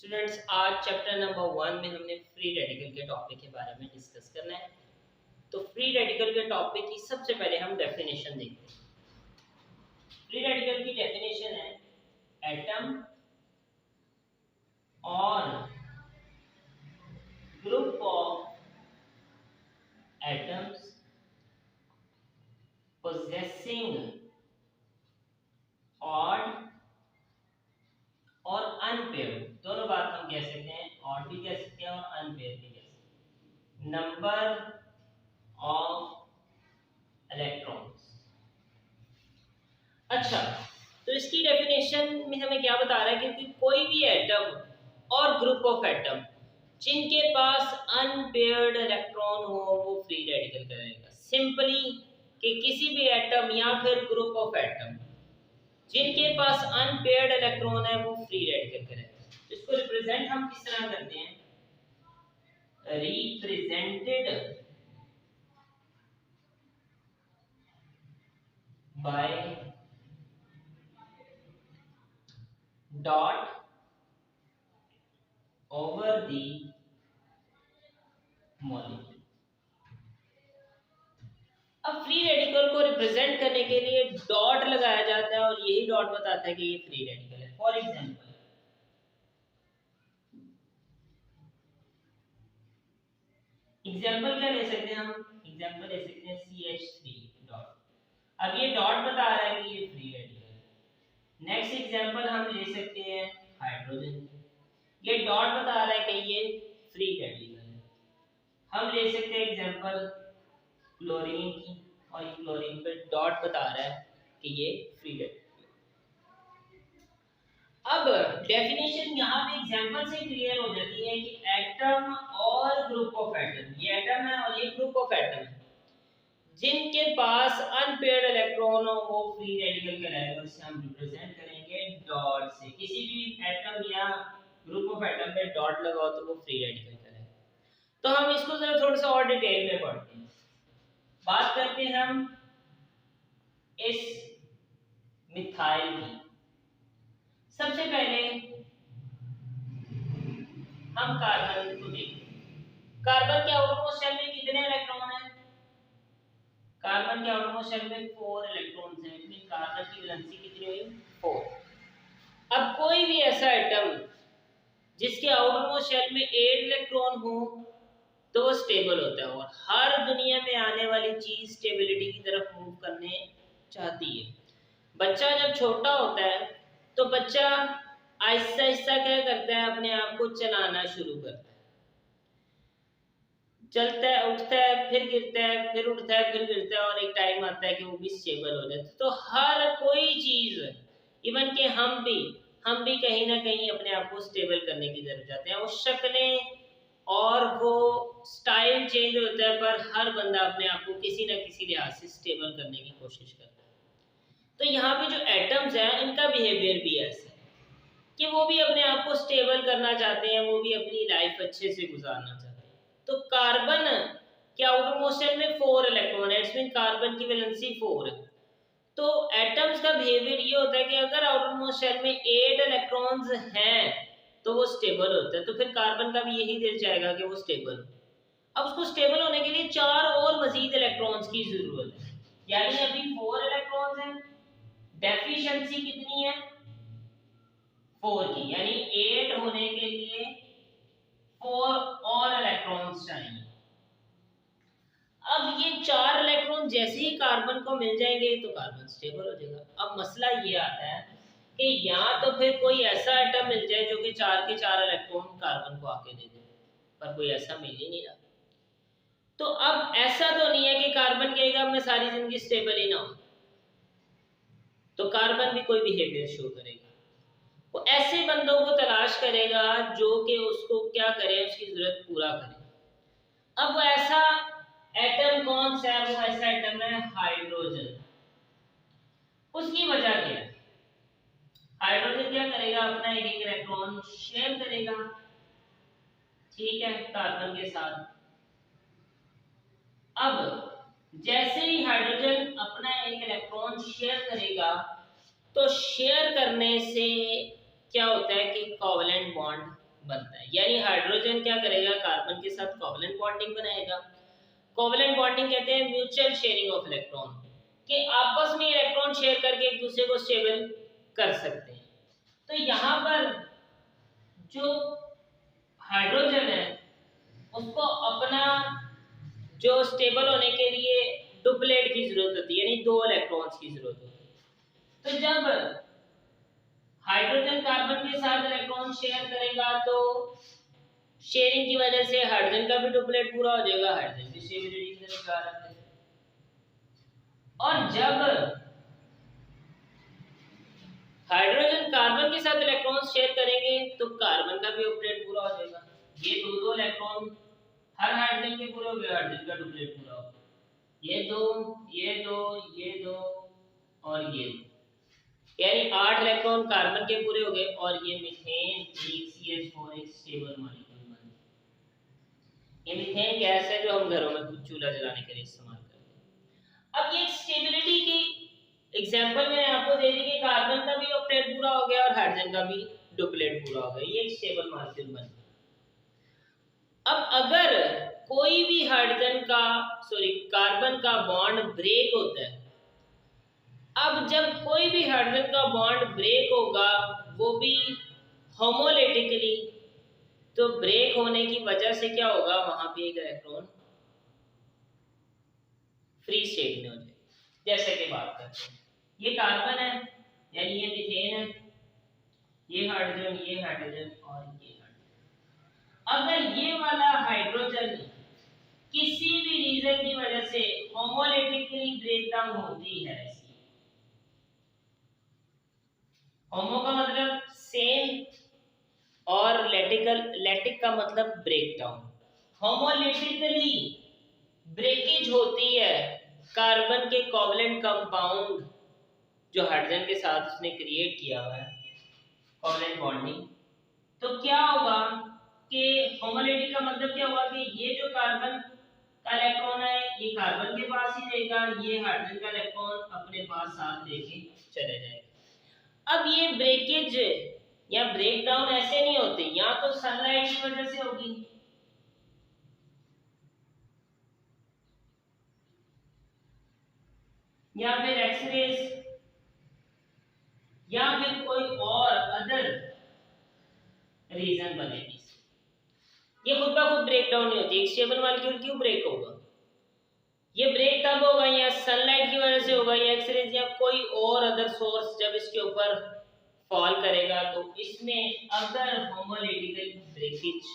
Students, आज chapter number 1 में हमने फ्री रेडिकल के टॉपिक के बारे में डिस्कस करना है। तो फ्री रेडिकल के टॉपिक की सबसे पहले हम डेफिनेशन देखते हैं। फ्री रेडिकल की डेफिनेशन है एटम और group of atoms possessing odd और अनपेयर्ड, दोनों बात हम कह सकते हैं, ऑड भी कह सकते हैं और अनपेयर्ड भी कह सकते हैं, नंबर ऑफ इलेक्ट्रॉन्स। अच्छा, तो इसकी डेफिनेशन में हमें क्या बता रहा है कि कोई भी एटम और ग्रुप ऑफ एटम जिनके पास अनपेयर्ड इलेक्ट्रॉन हो वो फ्री रेडिकल करेगा। सिंपली कि किसी भी एटम या फिर ग्रुप ऑफ एटम जिनके पास अनपेयर्ड इलेक्ट्रॉन है वो फ्री रेडिकल करेगा। इसको रिप्रेजेंट हम किस तरह करते हैं, represented by dot over the molecule. अब फ्री रेडिकल को रिप्रेजेंट करने के लिए डॉट लगाया जाता है और यही डॉट बताता है कि ये फ्री रेडिकल है। फॉर एग्जांपल क्या ले सकते हैं हम, एग्जांपल ले सकते हैं CH3 डॉट। अब ये डॉट बता रहा है कि ये फ्री रेडिकल है। नेक्स्ट एग्जांपल हम ले सकते हैं हाइड्रोजन, ये डॉट बता रहा है कि ये फ्री रेडिकल है। हम ले सकते हैं एग्जांपल क्लोरीन की और क्लोरीन पे डॉट बता रहा है कि ये फ्री रेडिकल। अब डेफिनेशन यहाँ पे एग्जांपल से क्लियर हो जाती है कि एटम और ग्रुप ऑफ एटम, ये एटम है और ये ग्रुप ऑफ एटम है, जिनके पास अनपेयर्ड इलेक्ट्रॉन हो वो फ्री रेडिकल कहलाएगा। इसे हम रिप्रेजेंट करेंगे डॉट से। किसी भी एटम या ग्रुप ऑफ एटम पे डॉट लगाओ तो वो फ्री रेडिकल कहलाएगा। तो हम इसको जरा थोड़ा सा और डिटेल में पढ़ते हैं। बात करते हैं हम इस मिथाइल की। सबसे पहले हम कार्बन को देखें। कार्बन के आउटरमोस्ट शेल में कितने इलेक्ट्रॉन हैं? कार्बन के आउटरमोस्ट शेल में 4 इलेक्ट्रॉन्स हैं। इसमें कार्बन की वैलेंसी कितनी हुई? 4। अब कोई भी ऐसा एटम जिसके आउटरमोस्ट शेल में 8 इलेक्ट्रॉन हो तो वो स्टेबल होता है, और हर दुनिया में आने वाली चीज स्टेबिलिटी की तरफ मूव करने चाहती है। बच्चा जब छोटा होता है तो बच्चा आहिस्ता आहिस्ता क्या करता है, अपने आप को चलाना शुरू करता है। चलता है, उठता है, फिर गिरता है, फिर उठता है, फिर गिरता है, और एक टाइम आता है कि वो भी स्टेबल हो जाता है। तो हर कोई चीज, इवन कि हम भी कहीं ना कहीं अपने आप को स्टेबल करने की तरफ जाते हैं। वो शक्लें और वो स्टाइल चेंज होता है, पर हर बंदा अपने आप को किसी ना किसी लिहाज से स्टेबल करने की कोशिश करता है। तो यहाँ पे जो एटम्स हैं इनका बिहेवियर भी ऐसा है कि वो भी अपने आप को स्टेबल करना चाहते हैं, वो भी अपनी लाइफ अच्छे से गुजारना चाहते हैं। तो कार्बन के आउटरमोस्ट शेल में 4 इलेक्ट्रॉन है, इसमें कार्बन की वैलेंसी 4 है। तो एटम्स का बिहेवियर ये होता है कि अगर आउटरमोस्ट शेल में 8 इलेक्ट्रॉन्स हैं तो वो स्टेबल होता है। तो फिर कार्बन का भी यही दिल चाहेगा कि वो स्टेबल हो। अब उसको स्टेबल होने के लिए 4 और मजीद इलेक्ट्रॉन्स की जरूरत है, यानी अभी 4 इलेक्ट्रॉन्स हैं, डेफिशिएंसी कितनी है? 4 की, यानी 8 होने के लिए 4 और इलेक्ट्रॉन्स चाहिए। अब ये 4 इलेक्ट्रॉन जैसे ही कार्बन को मिल जाएंगे तो कार्बन स्टेबल हो जाएगा। अब मसला ये आता है कि या तो फिर कोई ऐसा एटम मिल जाए जो कि 4 के 4 इलेक्ट्रॉन कार्बन को आके दे दे, पर कोई ऐसा मिल ही नहीं रहा। तो अब ऐसा तो नहीं है कि कार्बन कहेगा मैं सारी जिंदगी स्टेबल ही ना हूं, तो कार्बन भी कोई बिहेवियर शो करेगा। वो ऐसे बंदों को तलाश करेगा जो कि उसको क्या करे, उसकी जरूरत पूरा करे। अब वो ऐसा एटम कौन सा है? वो ऐसा एटम है हाइड्रोजन। उसकी वजह क्या है? हाइड्रोजन क्या करेगा, अपना एक इलेक्ट्रॉन शेयर करेगा, ठीक है, कार्बन के साथ। अब जैसे ही हाइड्रोजन अपना एक इलेक्ट्रॉन शेयर करेगा तो शेयर करने से क्या होता है कि कोवेलेंट बॉन्ड बनता है। यानी हाइड्रोजन क्या करेगा, कार्बन के साथ कोवलेंट बॉन्डिंग बनाएगा। कोवलेंट बॉन्डिंग कहते हैं म्यूचुअल शेयरिंग ऑफ इलेक्ट्रॉन, कि आपस में इलेक्ट्रॉन शेयर करके एक दूसरे को स्टेबल कर सकते हैं। तो यहाँ पर जो हाइड्रोजन है उसको अपना जो स्टेबल होने के लिए डुप्लेट की जरूरत होती है, यानी 2 इलेक्ट्रॉन्स की जरूरत होती है। तो जब हाइड्रोजन कार्बन के साथ इलेक्ट्रॉन शेयर करेगा तो शेयरिंग की वजह से हाइड्रोजन का भी डुप्लेट पूरा हो जाएगा, हाइड्रोजन की स्टेबिलिटी की तरफ जा रहा है। और जब हाइड्रोजन कार्बन के साथ इलेक्ट्रॉन शेयर करेंगे तो कार्बन का भी डुप्लेट पूरा हो जाएगा। ये दो इलेक्ट्रॉन हर हाइड्रोजन के पूरे हो गए, हाइड्रोजन का डुप्लेट पूरा हो गया। ये दो और ये दो, यानी 8 इलेक्ट्रॉन कार्बन के पूरे हो गए और ये मीथेन एक CH4 एक स्टेबल मॉलिक्यूल बन गया। ये मीथेन गैस है जो हम घरों में कुछ चूल्हा जलाने के लिए इस्तेमाल करते हैं। अब ये स्टेबिलिटी की एग्जांपल मैंने आपको दे दी कि कार्बन का भी ऑक्टेट पूरा हो गया और हाइड्रोजन का भी डुप्लेट पूरा हो गया, ये एक स्टेबल मॉलिक्यूल बन गया। अब अगर कोई भी कार्बन का बॉन्ड ब्रेक होता है, अब जब कोई भी हाइड्रोजन का बॉन्ड ब्रेक होगा वो भी होमोलेटिकली, तो ब्रेक होने की वजह से क्या होगा, वहां पे एक इलेक्ट्रॉन फ्री स्टेट में हो जाए। जैसे कि बात करते हैं, ये कार्बन है यानी ये मीथेन है, ये हाइड्रोजन और ये हाइड्रोजन। अगर ये वाला हाइड्रोजन किसी भी रीजन की वजह से होमोलेटिकली ब्रेकडाउन होती है, होमो का मतलब सेम और लेटिक का मतलब ब्रेकडाउन, होमोलेटिकली ब्रेकेज होती है कार्बन के कोवलेंट कंपाउंड जो हाइड्रोजन के साथ उसने क्रिएट किया हुआ है कोवलेंट बॉन्डिंग, तो क्या होगा कि होमोलेटिक का मतलब क्या हुआ कि ये जो कार्बन का इलेक्ट्रॉन है ये कार्बन के पास ही रहेगा, ये हाइड्रोजन का इलेक्ट्रॉन अपने पास साथ लेके चले जाएगा। अब ये ब्रेकेज या ब्रेकडाउन ऐसे नहीं होते, या तो सनलाइट की वजह से होगी, या फिर एक्सरेज, या फिर कोई और अदर रीजन बनेगी। ये खुद ब खुद ब्रेक डाउन नहीं होती। एक स्टेबल मॉलिक्यूल क्यों ब्रेक होगा, ये ब्रेक तब होगा या सनलाइट की वजह से होगा या एक्सरेज या कोई और अदर सोर्स जब इसके ऊपर फॉल करेगा। तो इसमें अगर होमोलेटिकल ब्रेकेज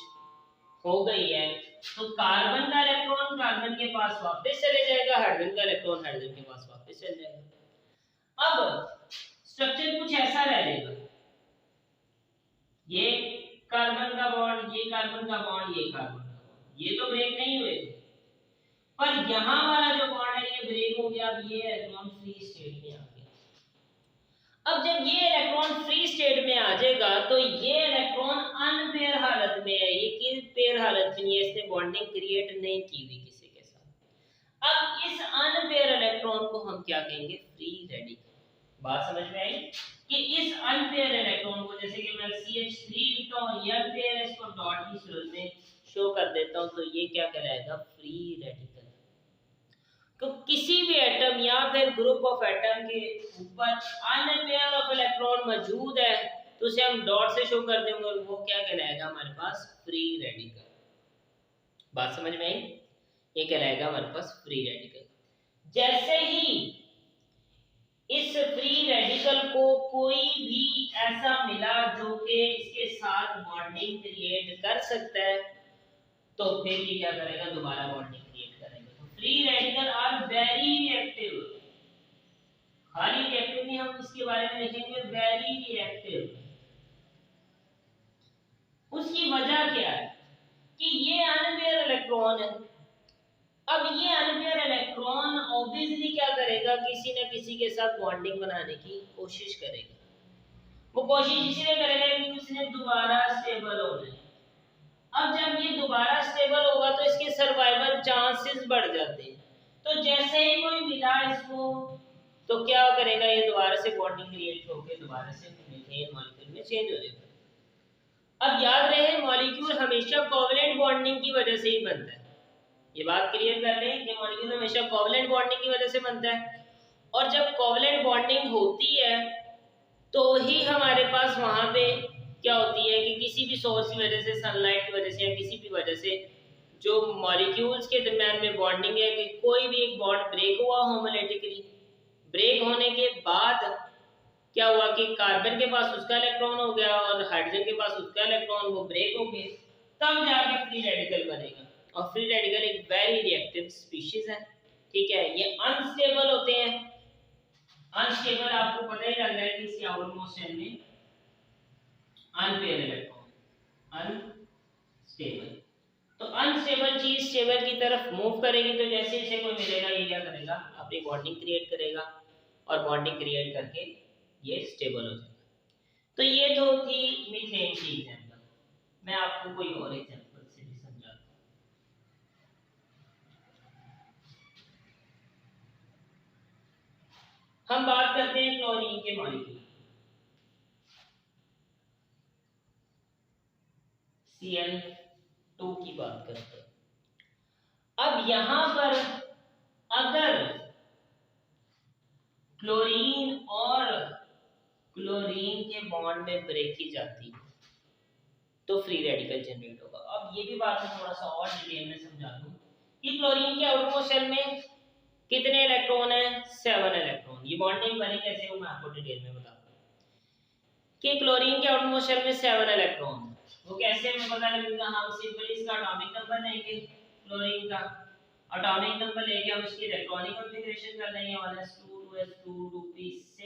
हो गई है तो कार्बन का इलेक्ट्रॉन कार्बन के पास वापस चले जाएगा, हाइड्रोजन का इलेक्ट्रॉन हाइड्रोजन के पास वापस चले जाएगा। अब स्ट्रक्चर कुछ ऐसा रहेगा, ये कार्बन का बॉन्ड, ये कार्बन का बॉन्ड, ये कार्बन का बॉन्ड, ये तो ब्रेक नहीं हुए थे, पर यहाँ वाला जो बॉन्ड है ये ब्रेक हो गया। अब ये इलेक्ट्रॉन फ्री स्टेट में आ गया। अब जब ये इलेक्ट्रॉन फ्री स्टेट में आ जाएगा तो ये इलेक्ट्रॉन अनपेयर हालत में है, ये किस पेयर हालत में है, इसने बॉन्डिंग क्रिएट नहीं की हुई किसी के साथ। अब इस अनपेयर इलेक्ट्रॉन को हम क्या कहेंगे, फ्री रेडिकल। बात समझ में आई कि इस अनपेयर इलेक्ट्रॉन को, जैसे कि मैं CH3 लिखता हूं, ये अनपेयर है, इसको डॉट की सूरत में शो कर देता हूं, तो ये क्या कहलाएगा, फ्री रेडिकल। तो किसी भी एटम या फिर ग्रुप ऑफ एटम के ऊपर अनपेयर ऑफ इलेक्ट्रॉन मौजूद है तो उसे हम डॉट से शो कर देंगे और वो क्या कहलाएगा हमारे पास, फ्री रेडिकल। बात समझ में आई, ये कहलाएगा हमारे पास फ्री रेडिकल। जैसे ही इस फ्री रेडिकल को कोई भी ऐसा मिला जो कि इसके साथ बॉन्डिंग क्रिएट कर सकता है तो फिर ये क्या करेगा, दोबारा बॉन्डिंग क्रिएट करेगा। तो free radical are very reactive, खाली रिएक्टिव नहीं, हम इसके बारे में लिखेंगे वेरी रिएक्टिव। उसकी वजह क्या है कि ये अनपेयर इलेक्ट्रॉन है। अब ये अनपेयर इलेक्ट्रॉन ऑब्वियसली क्या करेगा, किसी न किसी के साथ बॉन्डिंग बनाने की कोशिश करेगा। वो कोशिश इसलिए करेगा कि उसने दोबारा स्टेबल होना है। अब जब ये दोबारा स्टेबल होगा तो इसके सर्वाइवल चांसेस बढ़ जाते हैं। तो जैसे ही कोई मिला इसको तो क्या करेगा, ये दोबारा से बॉन्डिंग क्रिएट होकर दोबारा से मीथेन मॉलिक्यूल में चेंज हो जाएगा। अब याद रहे मॉलिक्यूल हमेशा कोवलेंट बॉन्डिंग की वजह से ही बनता है, ये बात क्लियर कर लें कि मॉलिक्यूल हमेशा कोवलेंट बॉन्डिंग की वजह से बनता है। और जब कोवलेंट बॉन्डिंग होती है तो ही हमारे पास वहां पे क्या होती है कि किसी भी सोर्स की वजह से, सनलाइट की वजह से या किसी भी वजह से जो मॉलिक्यूल्स के दरमियान में बॉन्डिंग है कि कोई भी एक बॉन्ड ब्रेक हुआ होमोलेटिकली, ब्रेक होने के बाद क्या हुआ कि कार्बन के पास उसका इलेक्ट्रॉन हो गया और हाइड्रोजन के पास उसका इलेक्ट्रॉन, वो ब्रेक हो गए, तब जाके फ्री रेडिकल बनेगा। और फ्री रेडिकल एक वेरी रिएक्टिव स्पीशीज है, ठीक है, ये अनस्टेबल होते हैं। अनस्टेबल आपको पता ही लग रहा है कि इसके आउटमोस्ट शेल में अनपेयर इलेक्ट्रॉन, अनस्टेबल। तो अनस्टेबल चीज स्टेबल की तरफ मूव करेगी, तो जैसे इसे कोई मिलेगा ये क्या करेगा, अपनी बॉन्डिंग क्रिएट करेगा और बॉन्डिंग क्रिएट करके ये स्टेबल हो जाएगा। तो ये तो थी मीथेन की एग्जांपल। मैं आपको कोई और एग्जांपल से भी समझाता हूं। हम बात करते हैं क्लोरीन के मॉलिक्यूल, Cl2 की बात करते हैं। अब यहां पर अगर क्लोरीन और क्लोरीन के बॉन्ड में ब्रेक की जाती तो फ्री रेडिकल जनरेट होगा। अब ये भी बात मैं थोड़ा सा और डिटेल में समझा दूं कि क्लोरीन के आउटमोस्ट शेल में कितने इलेक्ट्रॉन है, 7 इलेक्ट्रॉन। ये बॉन्डिंग बनी कैसे वो मैं आपको डिटेल में बताता हूं कि क्लोरीन के आउटमोस्ट शेल में 7 इलेक्ट्रॉन, वो कैसे हमें पता लगेगा, हम सिंपली इसका एटॉमिक नंबर लेंगे, क्लोरीन का एटॉमिक नंबर लेके हम इसकी इलेक्ट्रॉनिक कॉन्फ़िगरेशन कर लेंगे, 1s2 2s2 2p6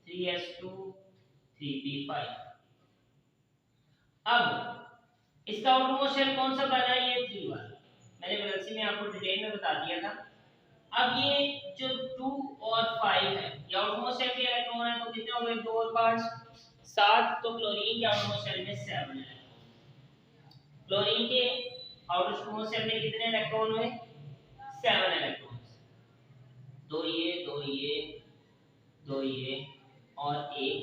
3s2 3p5। अब इसका आउटमोस्ट शेल कौन सा बना है, ये 3 वाला, मैंने वैसे में आपको डिटेल में बता दिया था। अब ये जो 2 और 5 है ये आउटमोस्ट शेल के इलेक्ट्रॉन है, तो कितने हो गए, 2 और 5 7। तो क्लोरीन के आउटमोस्ट शेल में 7 इलेक्ट्रॉन, क्लोरीन के आउटमोस्ट शेल में कितने इलेक्ट्रॉन हुए, 7 इलेक्ट्रॉन, 2 ये 2 ये 2 ये और 1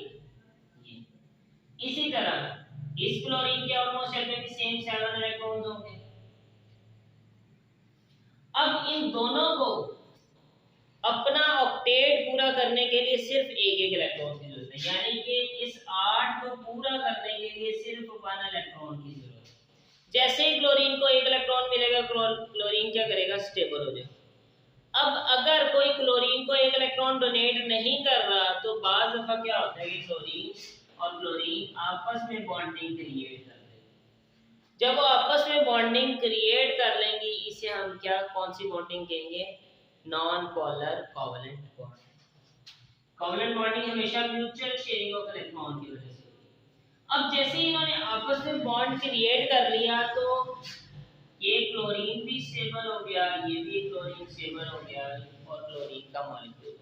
ये। इसी तरह इस क्लोरीन के आउटमोस्ट शेल में भी सेम 7 इलेक्ट्रॉन्स होंगे। अब इन दोनों को अपना ऑक्टेट पूरा करने के लिए सिर्फ एक इलेक्ट्रॉन की जरूरत है, यानी कि इस 8 को पूरा करने के लिए सिर्फ 1 इलेक्ट्रॉन की जरूरत है। जैसे ही क्लोरीन को एक इलेक्ट्रॉन मिलेगा, क्लोरीन क्या करेगा, स्टेबल हो जाएगा। अब अगर कोई क्लोरीन को एक इलेक्ट्रॉन डोनेट नहीं कर रहा तो बाज़ दफा क्या होता है कि क्लोरीन और क्लोरीन आपस में बॉन्डिंग क्रिएट कर लेंगे। जब वो आपस में बॉन्डिंग क्रिएट कर लेंगी, इसे हम क्या, कौन सी बॉन्डिंग कहेंगे, non polar covalent bonding. Covalent bonding हमेशा म्यूचुअल शेयरिंग ऑफ इलेक्ट्रॉन की वजह से होती है। अब जैसे ही इन्होंने आपस में बॉन्ड क्रिएट कर लिया तो ये क्लोरीन भी स्टेबल हो गया, ये भी क्लोरीन स्टेबल हो गया और क्लोरीन का मॉलिक्यूल।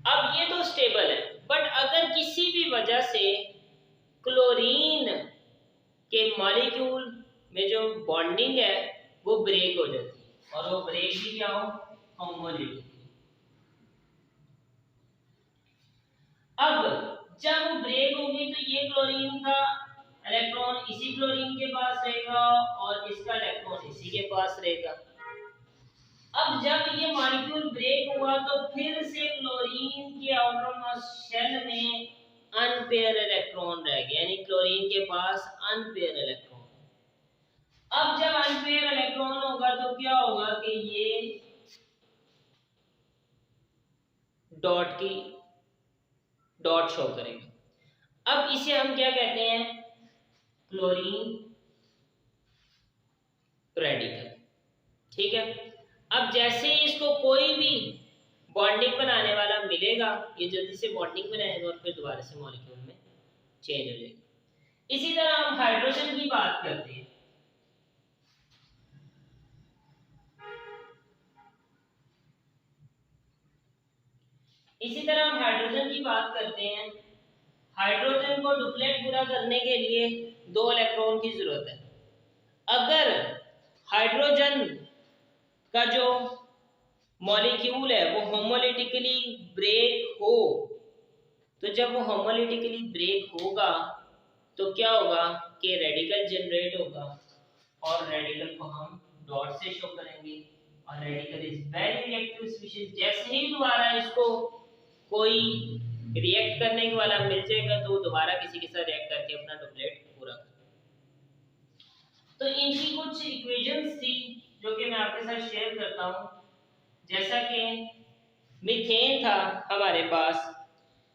अब ये तो स्टेबल है, बट अगर किसी भी वजह से क्लोरीन के मॉलिक्यूल में जो बॉन्डिंग है वो ब्रेक हो जाती है, और वो ब्रेक भी क्या हो, होमोलेटिकली। अब जब ब्रेक होगी तो ये क्लोरीन का इलेक्ट्रॉन इसी क्लोरीन के पास रहेगा और इसका इलेक्ट्रॉन इसी के पास रहेगा। अब जब ये मॉलिक्यूल ब्रेक हुआ तो फिर से क्लोरीन के आउटरमोस्ट शेल में अनपेयर इलेक्ट्रॉन रह गए, यानी क्लोरीन के पास अनपेयर इलेक्ट्रॉन। अब जब अनपेयर इलेक्ट्रॉन होगा तो क्या होगा कि ये डॉट शो करेगा। अब इसे हम क्या कहते हैं, क्लोरीन रेडिकल, ठीक है। अब जैसे ही इसको कोई भी बॉन्डिंग बनाने वाला मिलेगा, ये जल्दी से बॉन्डिंग बनाएगा और फिर दोबारा से मॉलिक्यूल में चेंज हो जाएगा। इसी तरह हम हाइड्रोजन की बात करते हैं। हाइड्रोजन को डुप्लेट पूरा करने के लिए 2 इलेक्ट्रॉन की जरूरत है। अगर हाइड्रोजन का जो मॉलिक्यूल है वो होमोलिटिकली ब्रेक हो, तो जब वो होमोलिटिकली ब्रेक होगा तो क्या होगा कि रेडिकल जनरेट होगा और रेडिकल को हम डॉट से शो करेंगे और radical is very reactive species. जैसे ही दोबारा इसको कोई रिएक्ट करने वाला मिल जाएगा तो दोबारा किसी के साथ रिएक्ट करके अपना डुप्लेट पूरा कर। तो इनकी कुछ इक्वेशंस थी जो कि मैं आपके साथ शेयर करता हूं। जैसा कि मीथेन था हमारे पास,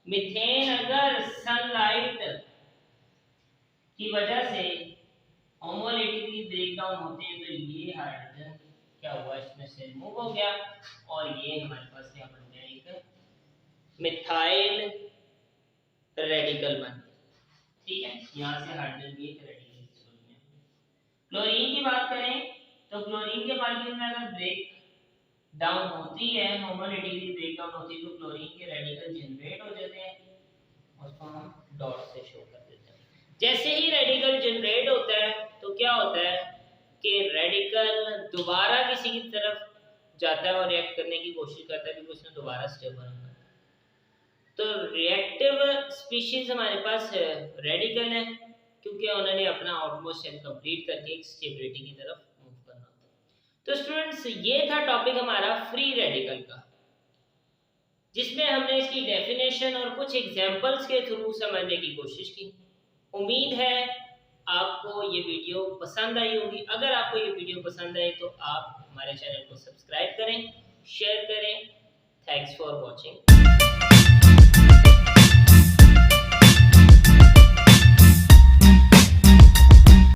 मीथेन अगर सनलाइट की वजह से होमोलिटिकली ब्रेकडाउन होते हैं तो ये हाइड्रोजन क्या हुआ, इसमें से रिमूव हो गया और ये हमारे पास क्या बन गया, एक मिथाइल रेडिकल बन गया। ठीक है, यहाँ से हाइड्रोजन की एक रेडिकल बन गया। क्लोरीन की बात करें तो क्लोरीन के मॉलिक्यूल में अगर ब्रेक डाउन होती है, होमोलिटिकली ब्रेक डाउन होती है तो क्लोरीन के रेडिकल जनरेट हो जाते हैं, उसको हम डॉट से शो कर देते हैं। जैसे ही रेडिकल जनरेट होता है तो क्या होता है कि रेडिकल दोबारा किसी की तरफ जाता है और रिएक्ट करने की कोशिश करता है क्योंकि उसने दोबारा स्टेबल होना है। तो रिएक्टिव स्पीशीज हमारे पास रेडिकल है क्योंकि उन्होंने अपना आउटमोस्ट शेल कंप्लीट करके एक स्टेबिलिटी की तरफ मूव करना होता है। तो स्टूडेंट्स ये था टॉपिक हमारा फ्री रेडिकल का, जिसमें हमने इसकी डेफिनेशन और कुछ एग्जांपल्स के थ्रू समझने की कोशिश की। उम्मीद है आपको ये वीडियो पसंद आई होगी। अगर आपको ये वीडियो पसंद आए तो आप हमारे चैनल को सब्सक्राइब करें, शेयर करें। Thanks for watching.